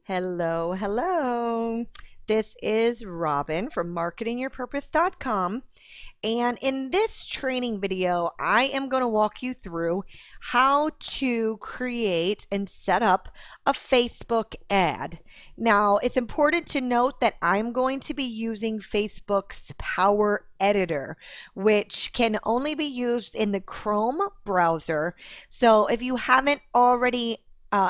Hello, hello. This is Robin from marketingyourpurpose.com. And in this training video, I am going to walk you through how to create and set up a Facebook ad. Now, it's important to note that I'm going to be using Facebook's Power Editor, which can only be used in the Chrome browser. So if you haven't already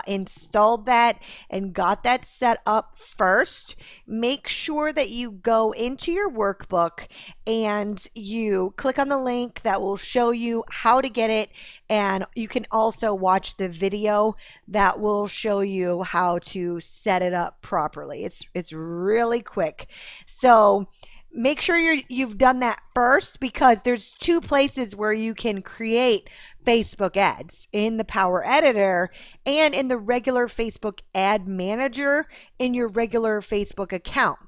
installed that and got that set up first, make sure that you go into your workbook and you click on the link that will show you how to get it, and you can also watch the video that will show you how to set it up properly. It's really quick. So make sure you've done that first, because there's two places where you can create Facebook ads: in the Power Editor and in the regular Facebook ad manager in your regular Facebook account.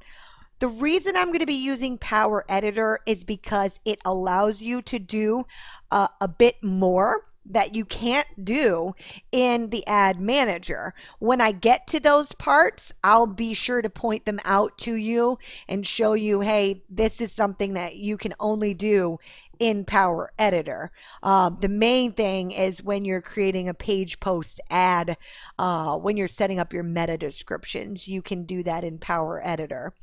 The reason I'm going to be using Power Editor is because it allows you to do a bit more that you can't do in the ad manager. When I get to those parts, I'll be sure to point them out to you and show you, hey, this is something that you can only do in Power Editor. The main thing is when you're creating a page post ad, when you're setting up your meta descriptions, you can do that in Power Editor.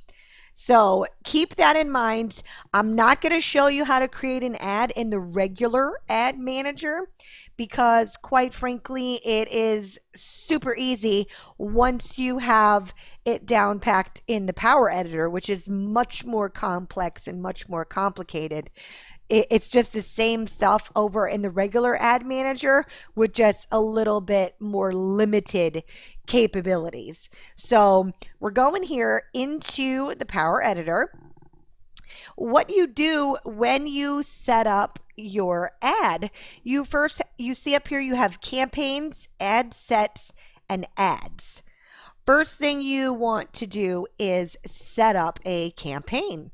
So keep that in mind. I'm not going to show you how to create an ad in the regular ad manager because, quite frankly, it is super easy once you have it down packed in the Power Editor, which is much more complex and much more complicated. It's just the same stuff over in the regular ad manager with just a little bit more limited capabilities. So we're going here into the Power Editor. What you do when you set up your ad, you see up here you have campaigns, ad sets, and ads. First thing you want to do is set up a campaign.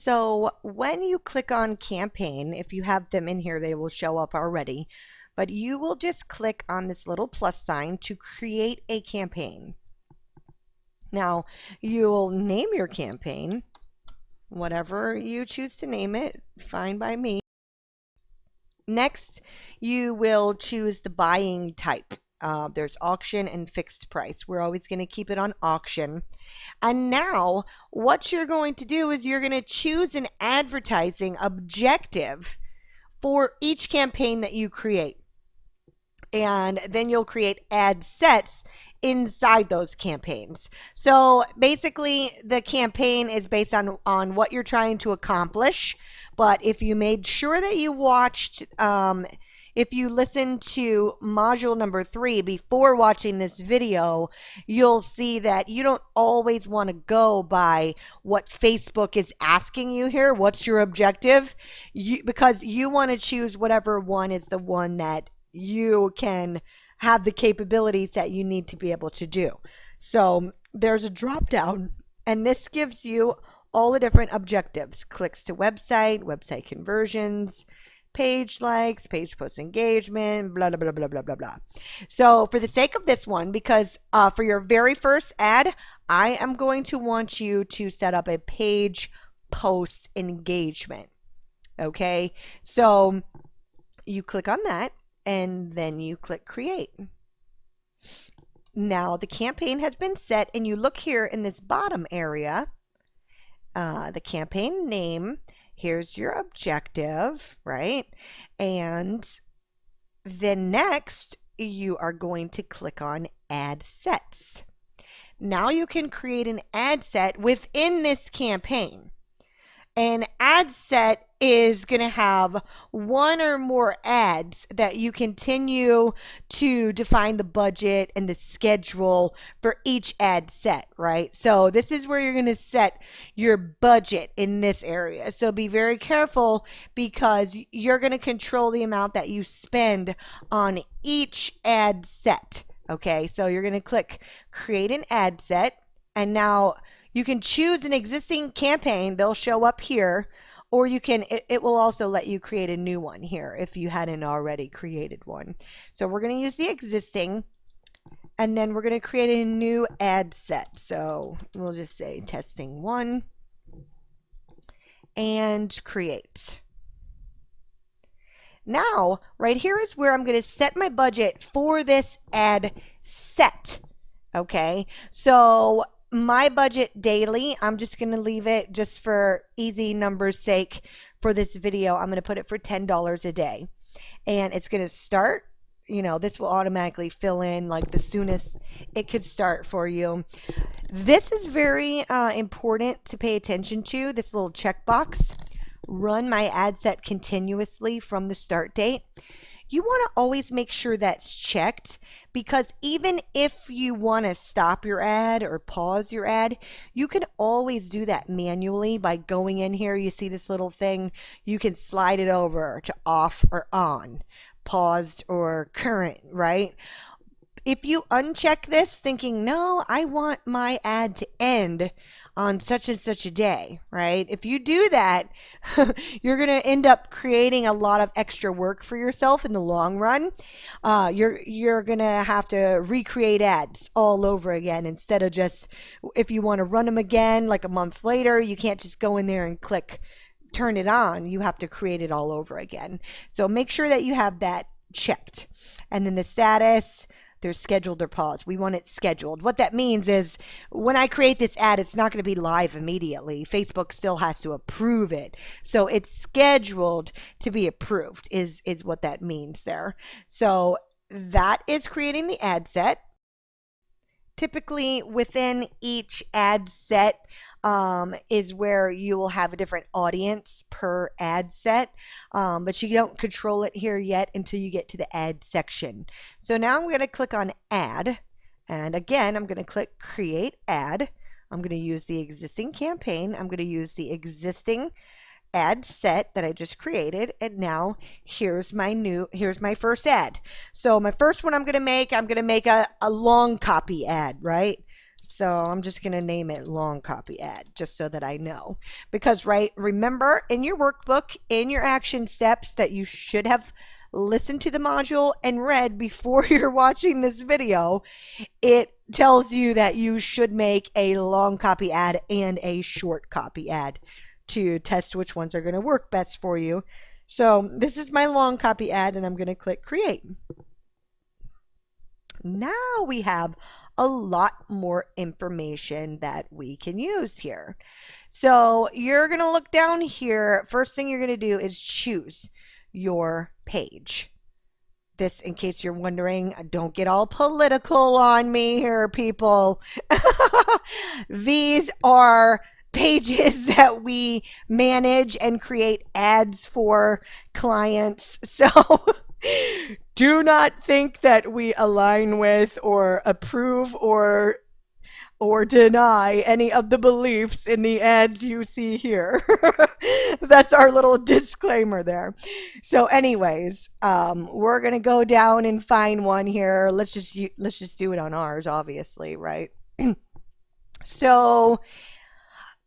So when you click on campaign, if you have them in here, they will show up already, but you will just click on this little plus sign to create a campaign. Now, you'll name your campaign, whatever you choose to name it, fine by me. Next, you will choose the buying type. There's auction and fixed price. We're always going to keep it on auction. And now what you're going to do is you're going to choose an advertising objective for each campaign that you create. And then you'll create ad sets inside those campaigns. So basically the campaign is based on what you're trying to accomplish. But if you made sure that you watched if you listen to module number 3 before watching this video, you'll see that you don't always want to go by what Facebook is asking you here. What's your objective? Because you want to choose whatever one is the one that you can have the capabilities that you need to be able to do. So there's a drop down, and this gives you all the different objectives: clicks to website, website conversions, page likes, page post engagement, blah, blah, blah, blah, blah, blah, blah. So for the sake of this one, because for your very first ad, I am going to want you to set up a page post engagement. Okay, so you click on that and then you click create. Now the campaign has been set, and you look here in this bottom area, the campaign name. Here's your objective, right? And then next, you are going to click on Add Sets. Now you can create an ad set within this campaign. An ad set is going to have one or more ads that you continue to define the budget and the schedule for each ad set, right? So this is where you're going to set your budget in this area. So be very careful, because you're going to control the amount that you spend on each ad set. Okay, so you're going to click create an ad set, and now you can choose an existing campaign. They'll show up here, or you can, it will also let you create a new one here if you hadn't already created one. So we're going to use the existing, And then we're going to create a new ad set. So we'll just say testing 1 and create. Now, right here is where I'm going to set my budget for this ad set. Okay, so my budget daily, I'm just going to leave it just for easy numbers sake for this video. I'm going to put it for $10 a day. And it's going to start, this will automatically fill in like the soonest it could start for you. This is very important to pay attention to, this little checkbox. Run my ad set continuously from the start date. You want to always make sure that's checked, because even if you want to stop your ad or pause your ad, you can always do that manually by going in here. You see this little thing, you can slide it over to off or on, paused or current, right? If you uncheck this thinking, no, I want my ad to end on such and such a day, right? If you do that, you're going to end up creating a lot of extra work for yourself in the long run. You're going to have to recreate ads all over again instead of just, if you want to run them again like a month later, you can't just go in there and click turn it on. You have to create it all over again. So make sure that you have that checked. And then the status, they're scheduled or paused. We want it scheduled. What that means is when I create this ad, it's not going to be live immediately. Facebook still has to approve it. So it's scheduled to be approved is what that means there. So that is creating the ad set. Typically within each ad set is where you will have a different audience per ad set, but you don't control it here yet until you get to the ad section. So now I'm going to click on add, and again I'm going to click create ad. I'm going to use the existing campaign. I'm going to use the existing ad set that I just created, and now here's my first ad. So my first one I'm going to make a long copy ad, right? So I'm just going to name it long copy ad just so that I know. Because remember in your workbook, in your action steps that you should have listened to the module and read before you're watching this video, it tells you that you should make a long copy ad and a short copy ad to test which ones are going to work best for you. So this is my long copy ad, and I'm going to click create. Now we have a lot more information that we can use here. So you're going to look down here. First thing you're going to do is choose your page. This, in case you're wondering, don't get all political on me here, people. These are pages that we manage and create ads for clients. So do not think that we align with or approve or deny any of the beliefs in the ads you see here. That's our little disclaimer there. So anyways, we're going to go down and find one here. Let's just do it on ours, obviously, right? So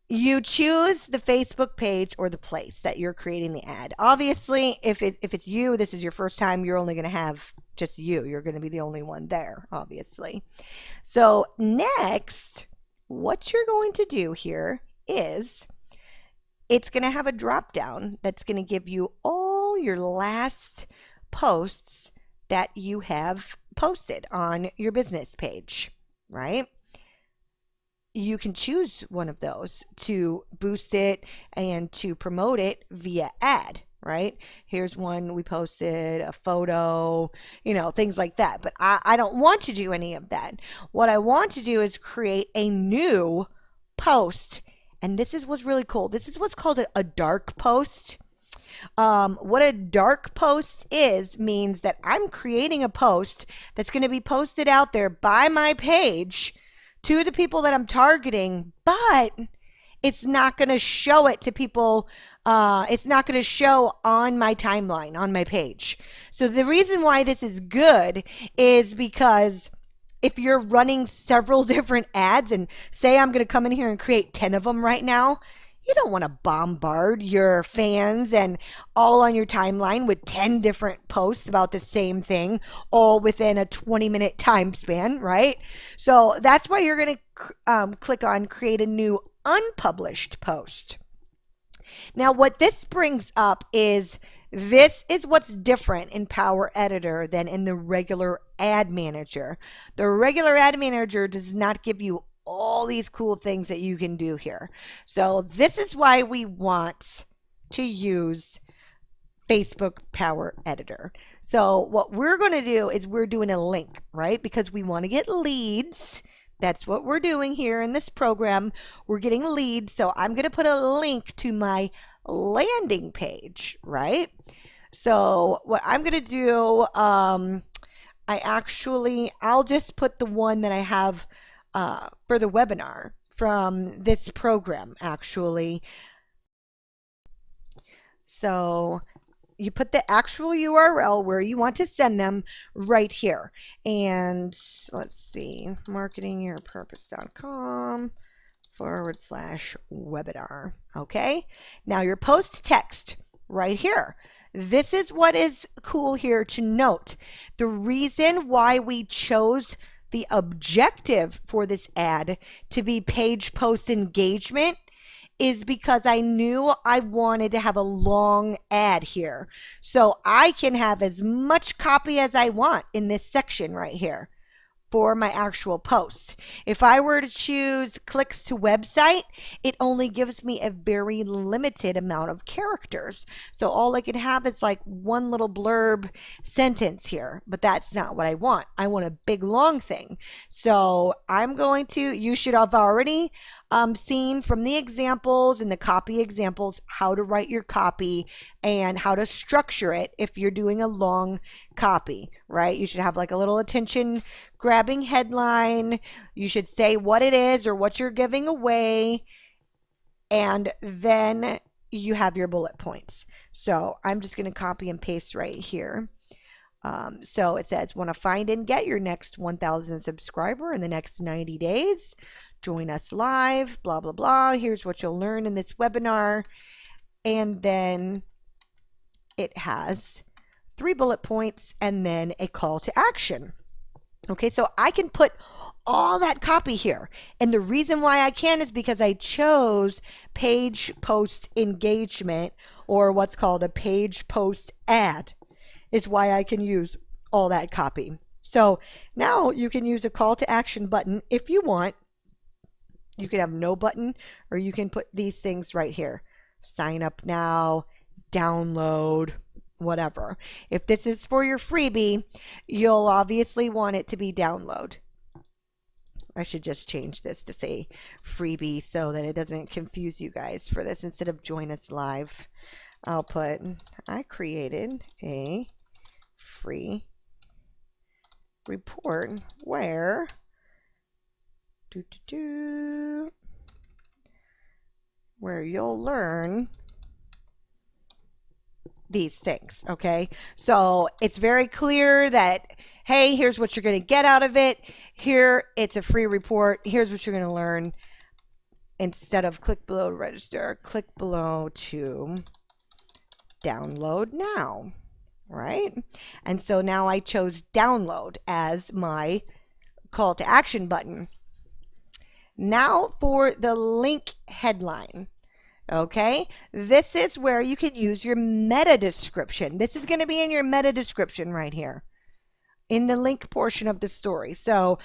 you choose the Facebook page or the place that you're creating the ad. Obviously, if it's you, this is your first time, you're only going to have just you. You're going to be the only one there, obviously. So next, what you're going to do here is it's going to have a drop down that's going to give you all your last posts that you have posted on your business page, right? You can choose one of those to boost it and to promote it via ad, right? Here's one we posted, a photo, things like that. But I don't want to do any of that. What I want to do is create a new post. And this is what's really cool. This is what's called a dark post. What a dark post means that I'm creating a post that's going to be posted out there by my page to the people that I'm targeting, but it's not going to show it to people. It's not going to show on my timeline, on my page. So the reason why this is good is because if you're running several different ads, and say I'm going to come in here and create 10 of them right now, You don't want to bombard your fans and all on your timeline with 10 different posts about the same thing, all within a 20-minute time span, right? So that's why you're going to click on create a new unpublished post. Now, what this brings up is this is what's different in Power Editor than in the regular Ad Manager. The regular Ad Manager does not give you all these cool things that you can do here. So this is why we want to use Facebook Power Editor. So what we're going to do is we're doing a link, right? Because we want to get leads. That's what we're doing here in this program. We're getting leads. So I'm going to put a link to my landing page, right? So what I'm going to do, I'll just put the one that I have for the webinar from this program, actually. So you put the actual URL where you want to send them right here. And let's see, marketingyourpurpose.com/webinar. Okay, now your post text right here. This is what is cool here to note. The reason why we chose the objective for this ad to be page post engagement is because I knew I wanted to have a long ad here. So I can have as much copy as I want in this section right here for my actual post. If I were to choose clicks to website, it only gives me a very limited amount of characters. So all I can have is like one little blurb sentence here, but that's not what I want. I want a big long thing. So you should have already seen from the examples and the copy examples how to write your copy and how to structure it if you're doing a long copy, right? You should have like a little attention grabbing headline. You should say what it is or what you're giving away, and then you have your bullet points. So I'm just going to copy and paste right here. So it says, want to find and get your next 1,000 subscriber in the next 90 days. Join us live, blah, blah, blah. Here's what you'll learn in this webinar. And then it has 3 bullet points and then a call to action. Okay, so I can put all that copy here. And the reason why I can is because I chose page post engagement, or what's called a page post ad, is why I can use all that copy. So now you can use a call to action button if you want. You can have no button, or you can put these things right here. Sign up now, download, whatever. If this is for your freebie, you'll obviously want it to be download. I should just change this to say freebie so that it doesn't confuse you guys for this. Instead of join us live, I'll put, I created a free report where where you'll learn these things, okay? So it's very clear that, hey, here's what you're going to get out of it. Here, it's a free report. Here's what you're going to learn. Instead of click below to register, click below to download now, right? And so now I chose download as my call to action button. Now for the link headline. Okay, this is where you can use your meta description. This is going to be in your meta description right here in the link portion of the story. So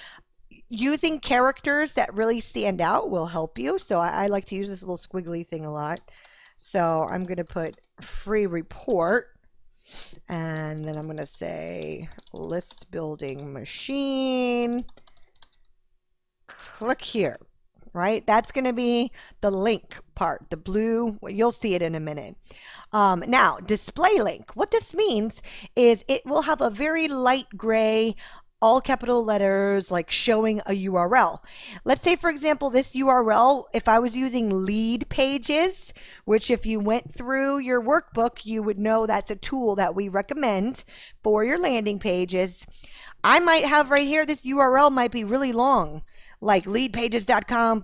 using characters that really stand out will help you. So I like to use this little squiggly thing a lot. So I'm going to put free report, and then I'm going to say list building machine. Click here. Right? That's going to be the link part, the blue. You'll see it in a minute. Now, display link. What this means is it will have a very light gray, all capital letters, like showing a URL. Let's say, for example, this URL, if I was using lead pages, which if you went through your workbook, you would know that's a tool that we recommend for your landing pages. I might have right here, this URL might be really long. like leadpages.com/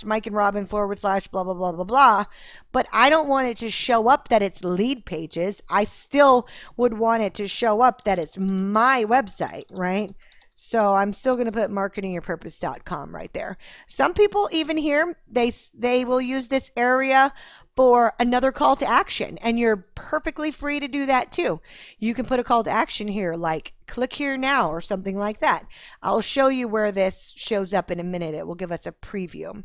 Mike and Robin / blah, blah, blah, blah, blah. But I don't want it to show up that it's lead pages. I still would want it to show up that it's my website, right? So I'm still going to put marketingyourpurpose.com right there. Some people even here, they will use this area for another call to action, and you're perfectly free to do that too. You can put a call to action here like click here now or something like that. I'll show you where this shows up in a minute. It will give us a preview.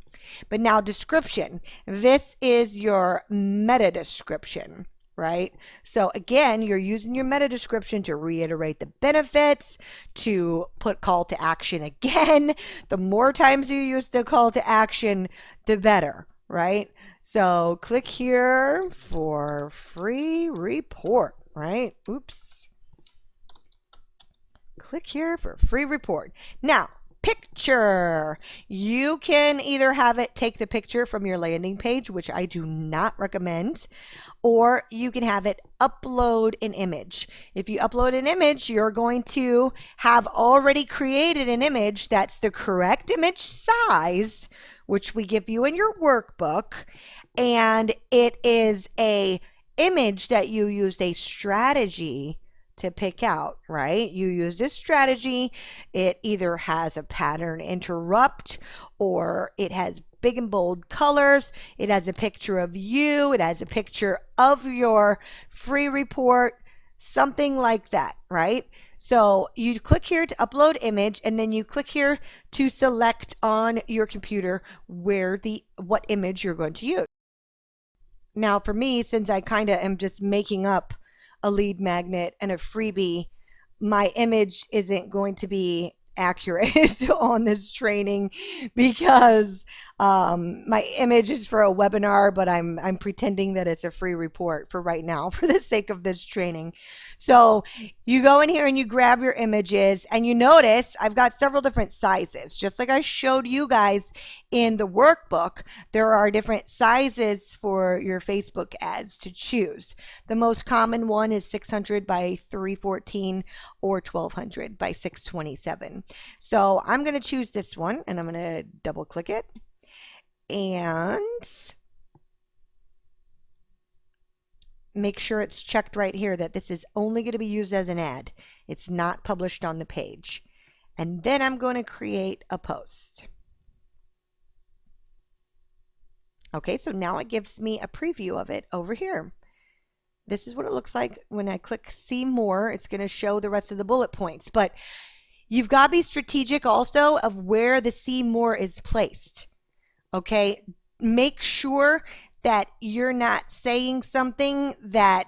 But now description. This is your meta description, right? So again, you're using your meta description to reiterate the benefits, to put call to action again. The more times you use the call to action, the better, right? So click here for free report, right? Oops. Click here for free report. Now, picture. You can either have it take the picture from your landing page, which I do not recommend, or you can have it upload an image. If you upload an image, you're going to have already created an image that's the correct image size, which we give you in your workbook, and it is a image that you used a strategy to pick out, right? You use this strategy. It either has a pattern interrupt, or it has big and bold colors. It has a picture of you. It has a picture of your free report, something like that, right? So you click here to upload image, and then you click here to select on your computer what image you're going to use. Now for me, since I kind of am just making up a lead magnet and a freebie, my image isn't going to be accurate on this training because my image is for a webinar, but I'm pretending that it's a free report for right now for the sake of this training. So you go in here and you grab your images, and you notice I've got several different sizes. Just like I showed you guys in the workbook, there are different sizes for your Facebook ads to choose. The most common one is 600 by 314 or 1200 by 627. So I'm going to choose this one, and I'm going to double click it. And make sure it's checked right here that this is only going to be used as an ad. It's not published on the page. And then I'm going to create a post. Okay, so now it gives me a preview of it over here. This is what it looks like when I click see more. It's going to show the rest of the bullet points. But you've got to be strategic also of where the see more is placed. Okay, make sure that you're not saying something that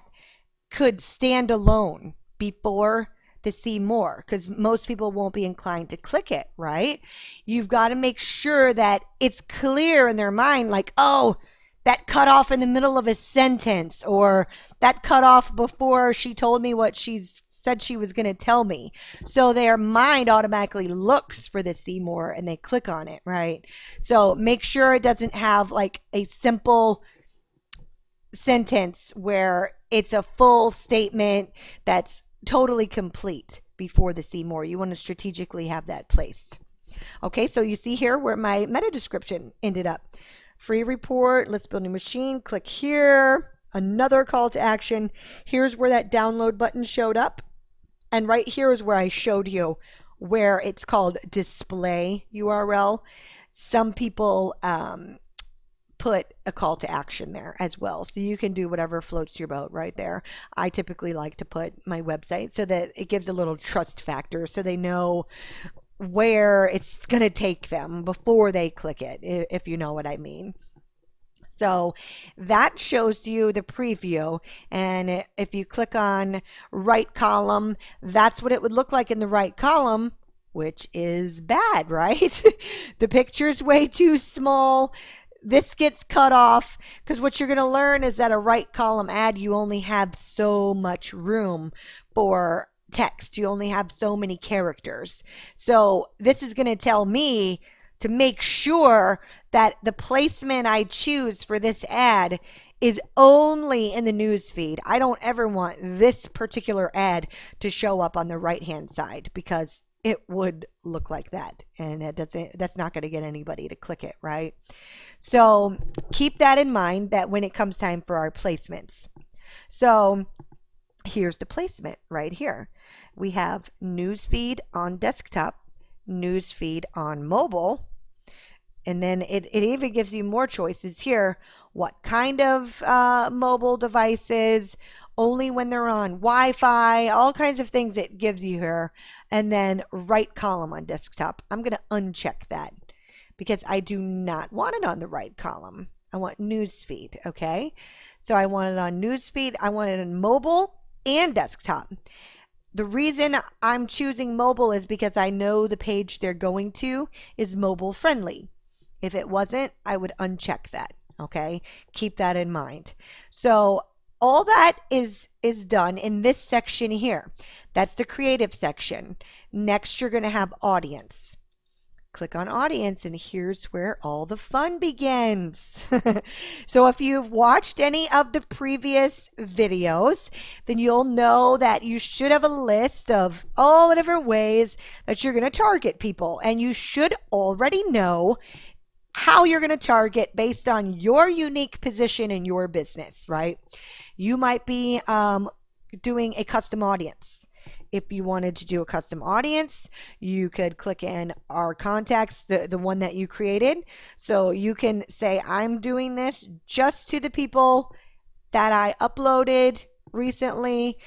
could stand alone before the see more, because most people won't be inclined to click it, right? You've got to make sure that it's clear in their mind, like, oh, that cut off in the middle of a sentence, or that cut off before she told me what she's said she was going to tell me. So their mind automatically looks for the see more and they click on it, right? So make sure it doesn't have like a simple sentence where it's a full statement that's totally complete before the see more. You want to strategically have that placed. Okay, so you see here where my meta description ended up. Free report, let's build a machine, click here, another call to action. Here's where that download button showed up. And right here is where I showed you where it's called display URL. Some people put a call to action there as well. So you can do whatever floats your boat right there. I typically like to put my website so that it gives a little trust factor so they know where it's going to take them before they click it, if you know what I mean. So that shows you the preview, and if you click on right column, that's what it would look like in the right column, which is bad, right? The picture's way too small. This gets cut off because what you're going to learn is that a right column ad, you only have so much room for text. You only have so many characters. So this is going to tell me to make sure that the placement I choose for this ad is only in the news feed. I don't ever want this particular ad to show up on the right hand side because it would look like that. And that's not going to get anybody to click it, right? So keep that in mind that when it comes time for our placements. So here's the placement right here. We have newsfeed on desktop, newsfeed on mobile, and then it even gives you more choices here. What kind of mobile devices, only when they're on Wi-Fi, all kinds of things it gives you here. And then right column on desktop. I'm going to uncheck that because I do not want it on the right column. I want newsfeed, okay? So I want it on newsfeed. I want it on mobile and desktop. The reason I'm choosing mobile is because I know the page they're going to is mobile friendly. If it wasn't, I would uncheck that. Okay, keep that in mind. So all that is done in this section here. That's the creative section. Next, you're going to have audience. Click on audience, and here's where all the fun begins. So if you've watched any of the previous videos, then you'll know that you should have a list of all the different ways that you're going to target people, and you should already know how you're going to target based on your unique position in your business, right? You might be doing a custom audience. If you wanted to do a custom audience, you could click in our contacts, the one that you created. So you can say, I'm doing this just to the people that I uploaded recently,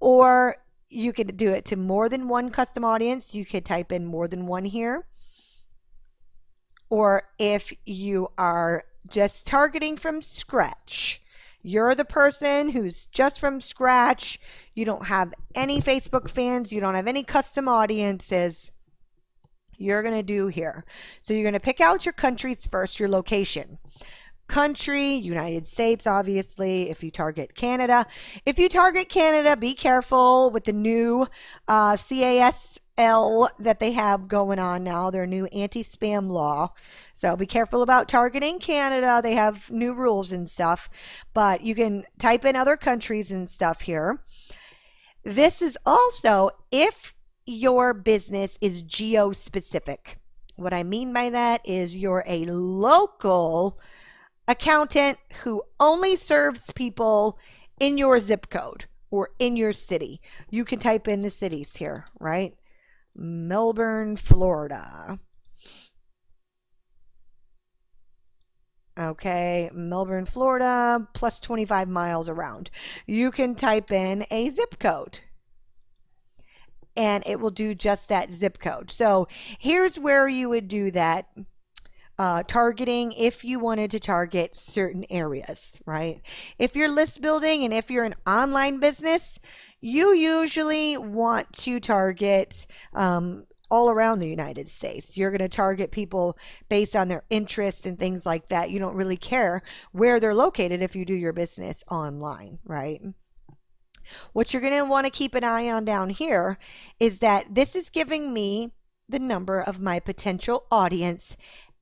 or you could do it to more than one custom audience. You could type in more than one here. Or if you are just targeting from scratch, you're the person who's just from scratch, you don't have any Facebook fans, you don't have any custom audiences, you're going to do here. So you're going to pick out your countries first, your location. Country, United States, obviously, if you target Canada. If you target Canada, be careful with the new CASL that they have going on now, their new anti-spam law. So be careful about targeting Canada. They have new rules and stuff, but you can type in other countries and stuff here. This is also if your business is geo-specific. What I mean by that is you're a local accountant who only serves people in your zip code or in your city. You can type in the cities here, right? Melbourne, Florida. Okay, Melbourne, Florida, plus 25 miles around. You can type in a zip code and it will do just that zip code. So here's where you would do that targeting if you wanted to target certain areas, right? If you're list building and if you're an online business, you usually want to target all around the United States. You're going to target people based on their interests and things like that. You don't really care where they're located if you do your business online, right? What you're going to want to keep an eye on down here is that this is giving me the number of my potential audience.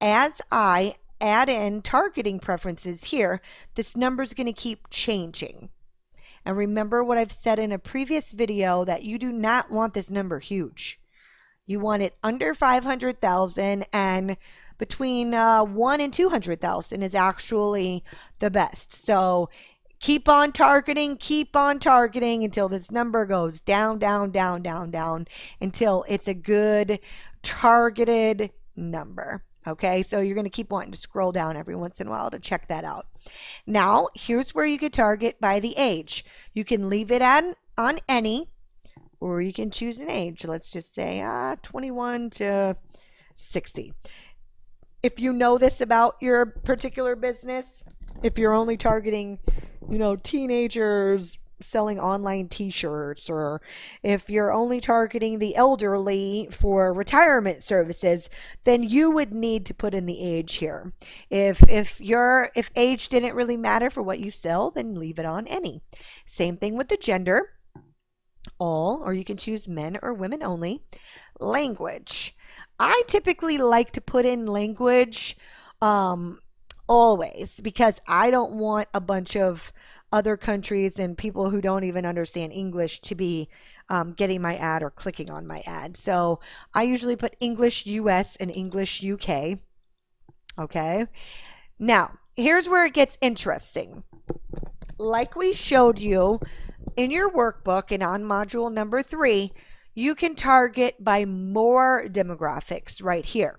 As I add in targeting preferences here, this number is going to keep changing. And remember what I've said in a previous video that you do not want this number huge. You want it under 500,000, and between 1 and 200,000 is actually the best. So keep on targeting until this number goes down, down, down, down, down, until it's a good targeted number. Okay, so you're going to keep wanting to scroll down every once in a while to check that out. Now, here's where you could target by the age. You can leave it on any, or you can choose an age. Let's just say 21 to 60. If you know this about your particular business, if you're only targeting, teenagers selling online t-shirts, or if you're only targeting the elderly for retirement services, then you would need to put in the age here. If age didn't really matter for what you sell, then leave it on any. Same thing with the gender. All, or you can choose men or women only. Language. I typically like to put in language always, because I don't want a bunch of other countries and people who don't even understand English to be getting my ad or clicking on my ad. So I usually put English US and English UK. Okay. Now, here's where it gets interesting. Like we showed you in your workbook and on module number 3, you can target by more demographics right here.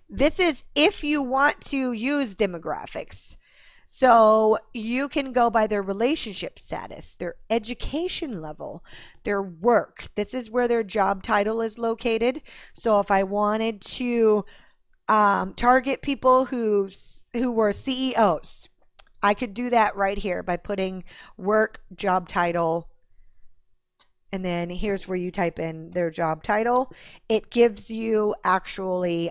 This is if you want to use demographics. So you can go by their relationship status, their education level, their work. This is where their job title is located. So if I wanted to target people who were CEOs, I could do that right here by putting work, job title, and then here's where you type in their job title. It gives you actually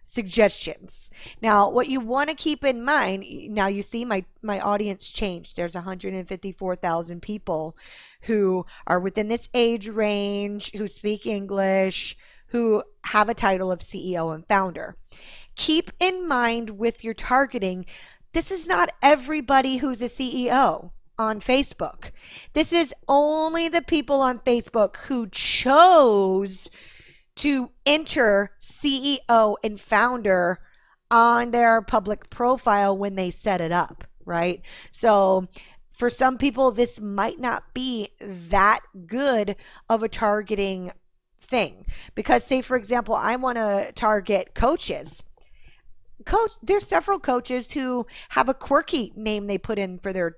suggestions. Now, what you want to keep in mind, now you see my audience changed. There's 154,000 people who are within this age range, who speak English, who have a title of CEO and founder. Keep in mind with your targeting, this is not everybody who's a CEO on Facebook. This is only the people on Facebook who chose to enter CEO and founder on their public profile when they set it up, right? So for some people, this might not be that good of a targeting thing. Because, say, for example, I want to target coaches. There's several coaches who have a quirky name they put in for their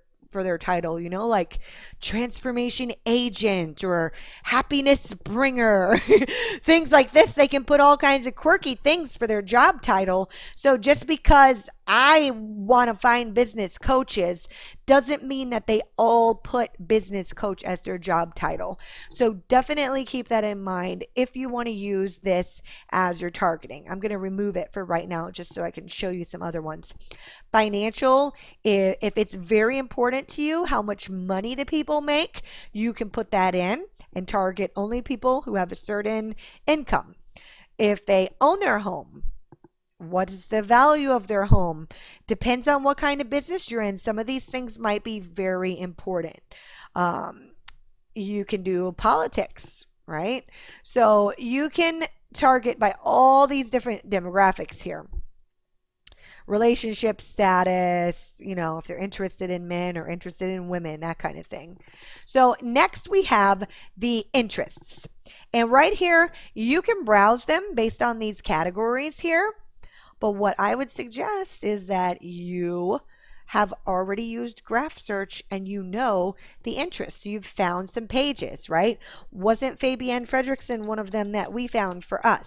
title, like transformation agent or happiness bringer, things like this. They can put all kinds of quirky things for their job title. So just because I want to find business coaches doesn't mean that they all put business coach as their job title. So definitely keep that in mind if you want to use this as your targeting. I'm going to remove it for right now just so I can show you some other ones. Financial, if it's very important to you how much money the people make, you can put that in and target only people who have a certain income. If they own their home, what is the value of their home? Depends on what kind of business you're in. Some of these things might be very important. Um, you can do politics, right? So you can target by all these different demographics here. Relationship status, if they're interested in men or interested in women, that kind of thing. So next we have the interests. And right here, you can browse them based on these categories here. But what I would suggest is that you have already used Graph Search and you know the interests. You've found some pages, right? Wasn't Fabienne Fredrickson one of them that we found for us?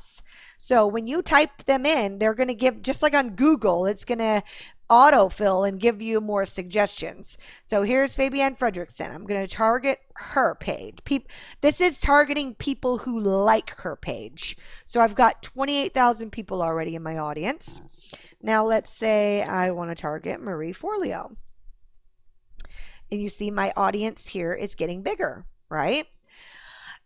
So when you type them in, they're going to give, just like on Google, it's going to autofill and give you more suggestions. So here's Fabienne Fredrickson. I'm going to target her page. This is targeting people who like her page. So I've got 28,000 people already in my audience. Now let's say I want to target Marie Forleo. And you see my audience here is getting bigger, right?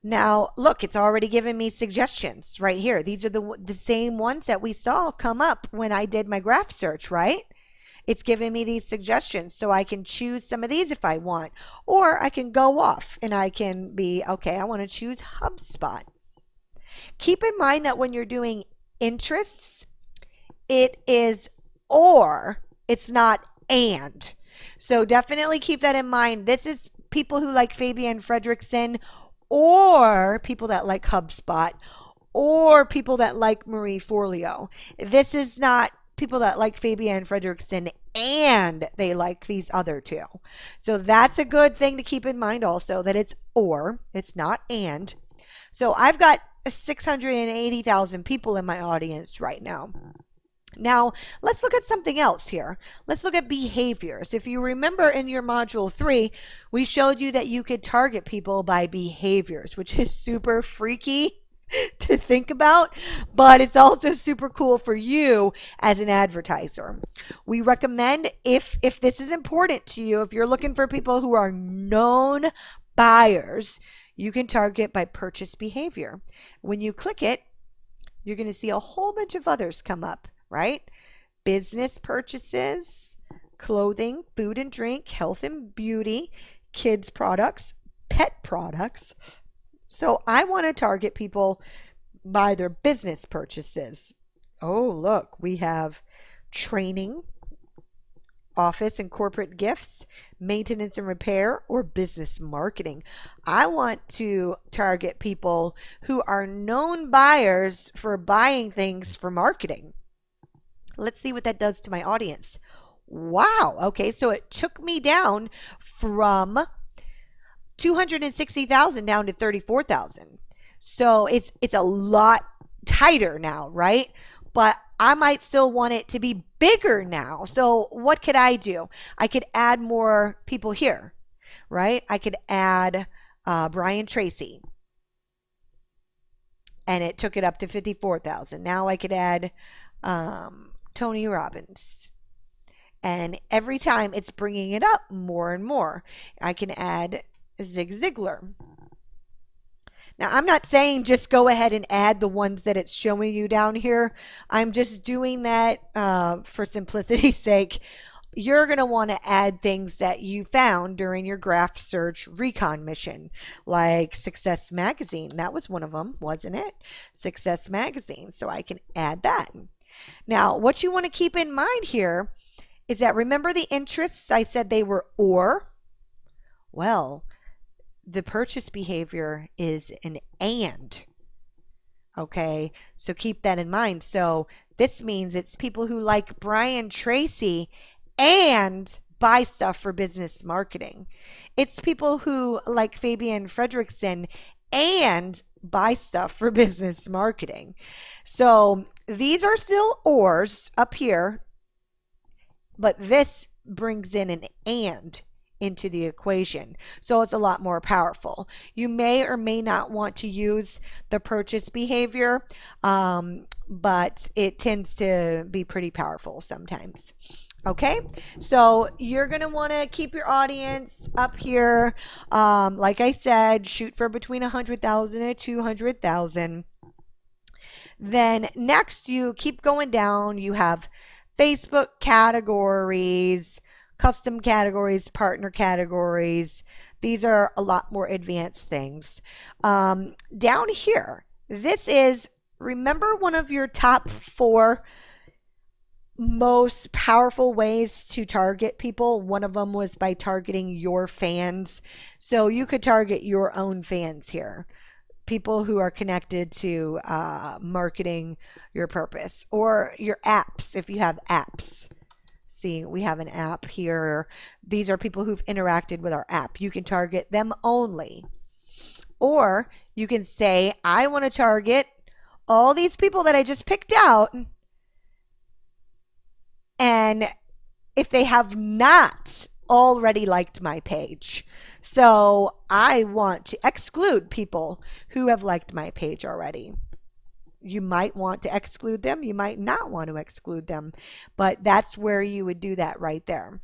Now, look, it's already given me suggestions right here. These are the same ones that we saw come up when I did my graph search, right? It's giving me these suggestions, so I can choose some of these if I want. Or I can go off and I can be, okay, I want to choose HubSpot. Keep in mind that when you're doing interests, it is or, it's not and. So definitely keep that in mind. This is people who like Fabienne Fredrickson, or people that like HubSpot, or people that like Marie Forleo. This is not people that like Fabienne Fredrickson and they like these other two. So that's a good thing to keep in mind also, that it's or, it's not and. So I've got 680,000 people in my audience right now. Now, let's look at something else here. Let's look at behaviors. If you remember in your module 3, we showed you that you could target people by behaviors, which is super freaky to think about, but it's also super cool for you as an advertiser. We recommend, if this is important to you, if you're looking for people who are known buyers, you can target by purchase behavior. When you click it, you're going to see a whole bunch of others come up, right? Business purchases, clothing, food and drink, health and beauty, kids products, pet products. So I want to target people by their business purchases. Oh, look, we have training, office and corporate gifts, maintenance and repair, or business marketing. I want to target people who are known buyers for buying things for marketing. Let's see what that does to my audience. Wow. Okay, so it took me down from 260,000 down to 34,000. So it's a lot tighter now, right? But I might still want it to be bigger now. So what could I do? I could add more people here, right? I could add Brian Tracy, and it took it up to 54,000. Now I could add Tony Robbins. And every time it's bringing it up more and more. I can add Zig Ziglar. Now, I'm not saying just go ahead and add the ones that it's showing you down here. I'm just doing that for simplicity's sake. You're going to want to add things that you found during your graph search recon mission, like Success Magazine. That was one of them, wasn't it? Success Magazine. So I can add that. Now, what you want to keep in mind here is that, remember the interests? I said they were or. Well, the purchase behavior is an and. Okay, so keep that in mind. So this means it's people who like Brian Tracy and buy stuff for business marketing. It's people who like Fabian Fredrickson and buy stuff for business marketing. So these are still ors up here, but this brings in an and into the equation. So it's a lot more powerful. You may or may not want to use the purchase behavior, but it tends to be pretty powerful sometimes. Okay, so you're going to want to keep your audience up here. Like I said, shoot for between 100,000 and 200,000. Then next, you keep going down. You have Facebook categories, custom categories, partner categories. These are a lot more advanced things. Down here, this is, remember one of your top 4 most powerful ways to target people? One of them was by targeting your fans. So you could target your own fans here. People who are connected to marketing your purpose, or your apps if you have apps. See, we have an app here. These are people who've interacted with our app. You can target them only. Or you can say, I want to target all these people that I just picked out, and if they have not already liked my page. So I want to exclude people who have liked my page already. You might want to exclude them. You might not want to exclude them. But that's where you would do that right there.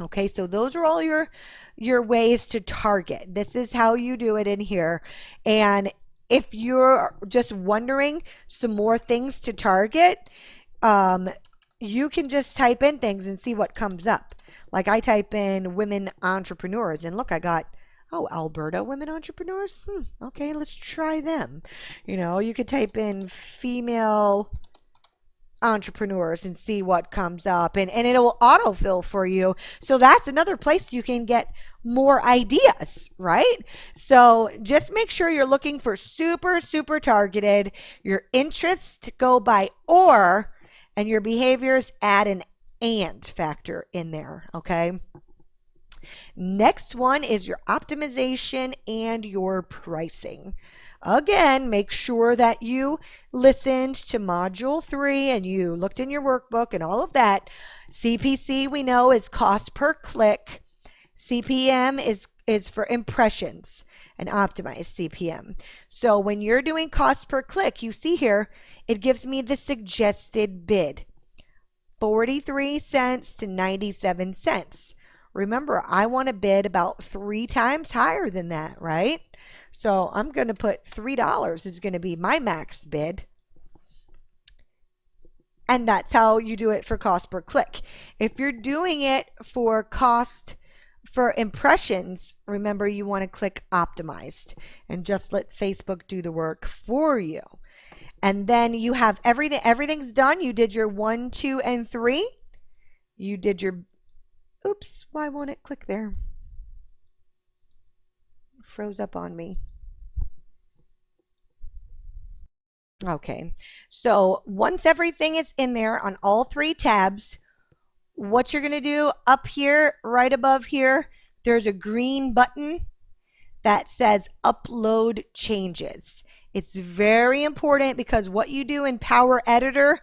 Okay, so those are all your ways to target. This is how you do it in here. And if you're just wondering some more things to target, you can just type in things and see what comes up. Like I type in women entrepreneurs, and look, I got, oh, Alberta women entrepreneurs. Okay, let's try them. You could type in female entrepreneurs and see what comes up, and it'll autofill for you. So that's another place you can get more ideas, right? So just make sure you're looking for super, super targeted. Your interests go by or, and your behaviors add an and factor in there, okay? Next one is your optimization and your pricing. Again, make sure that you listened to Module 3 and you looked in your workbook and all of that. CPC, we know, is cost per click. CPM is for impressions, and optimized CPM. So when you're doing cost per click, you see here, it gives me the suggested bid, 43 cents to 97 cents. Remember, I want to bid about 3 times higher than that, right? So I'm going to put $3 is going to be my max bid. And that's how you do it for cost per click. If you're doing it for cost for impressions, remember you want to click optimized and just let Facebook do the work for you. And then you have everything's done. You did your 1, 2, and 3. You did your, oops, why won't it click there? Froze up on me. Okay, so once everything is in there on all 3 tabs, what you're going to do up here, right above here, there's a green button that says upload changes. It's very important because what you do in Power Editor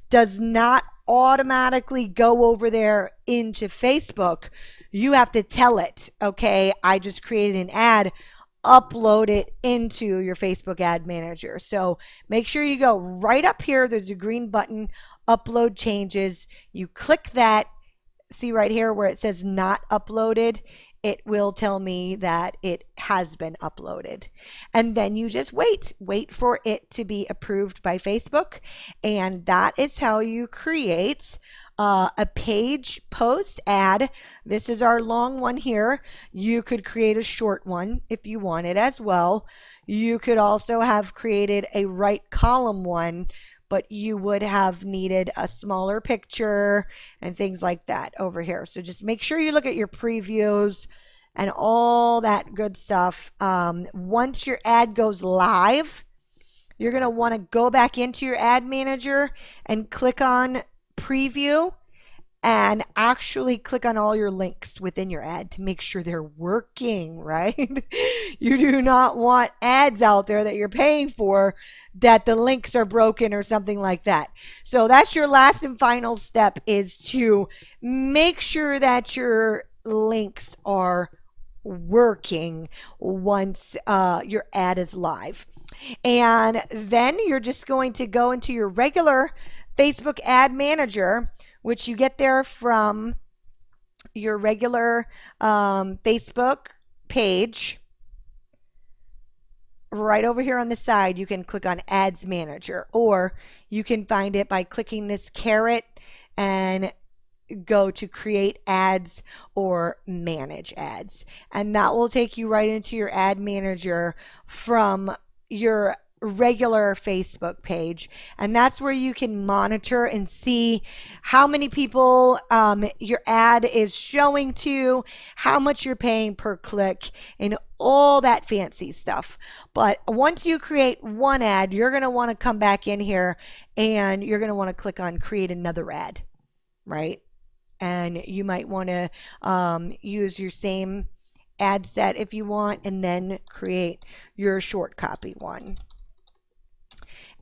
does not automatically go over there into Facebook. You have to tell it, okay, I just created an ad, upload it into your Facebook ad manager. So make sure you go right up here. There's a green button, upload changes. You click that. See right here where it says not uploaded, it will tell me that it has been uploaded. And then you just wait for it to be approved by Facebook. And that is how you create a page post ad. This is our long one here. You could create a short one if you wanted as well. You could also have created a right column one, but you would have needed a smaller picture and things like that over here. So just make sure you look at your previews and all that good stuff. Once your ad goes live, you're going to want to go back into your ad manager and click on preview and actually click on all your links within your ad to make sure they're working, right? You do not want ads out there that you're paying for that the links are broken or something like that. So that's your last and final step, is to make sure that your links are working once your ad is live. And then you're just going to go into your regular Facebook ad manager, which you get there from your regular Facebook page. Right over here on the side, you can click on Ads Manager, or you can find it by clicking this caret and go to create ads or manage ads. And that will take you right into your ad manager from your regular Facebook page. And that's where you can monitor and see how many people your ad is showing to, how much you're paying per click, and all that fancy stuff. But once you create one ad, you're going to want to come back in here and you're going to want to click on create another ad, right? And you might want to use your same ad set if you want, and then create your short copy one.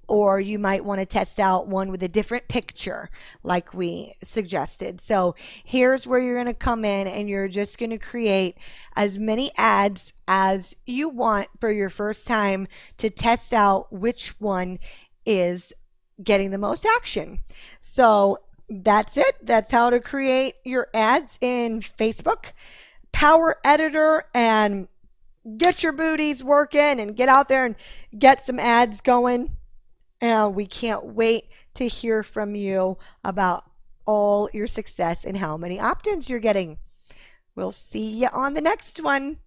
Or you might want to test out one with a different picture like we suggested. So here's where you're going to come in and you're just going to create as many ads as you want for your first time to test out which one is getting the most action. So that's it. That's how to create your ads in Facebook, Power Editor, and get your booties working and get out there and get some ads going. And we can't wait to hear from you about all your success and how many opt-ins you're getting. We'll see you on the next one.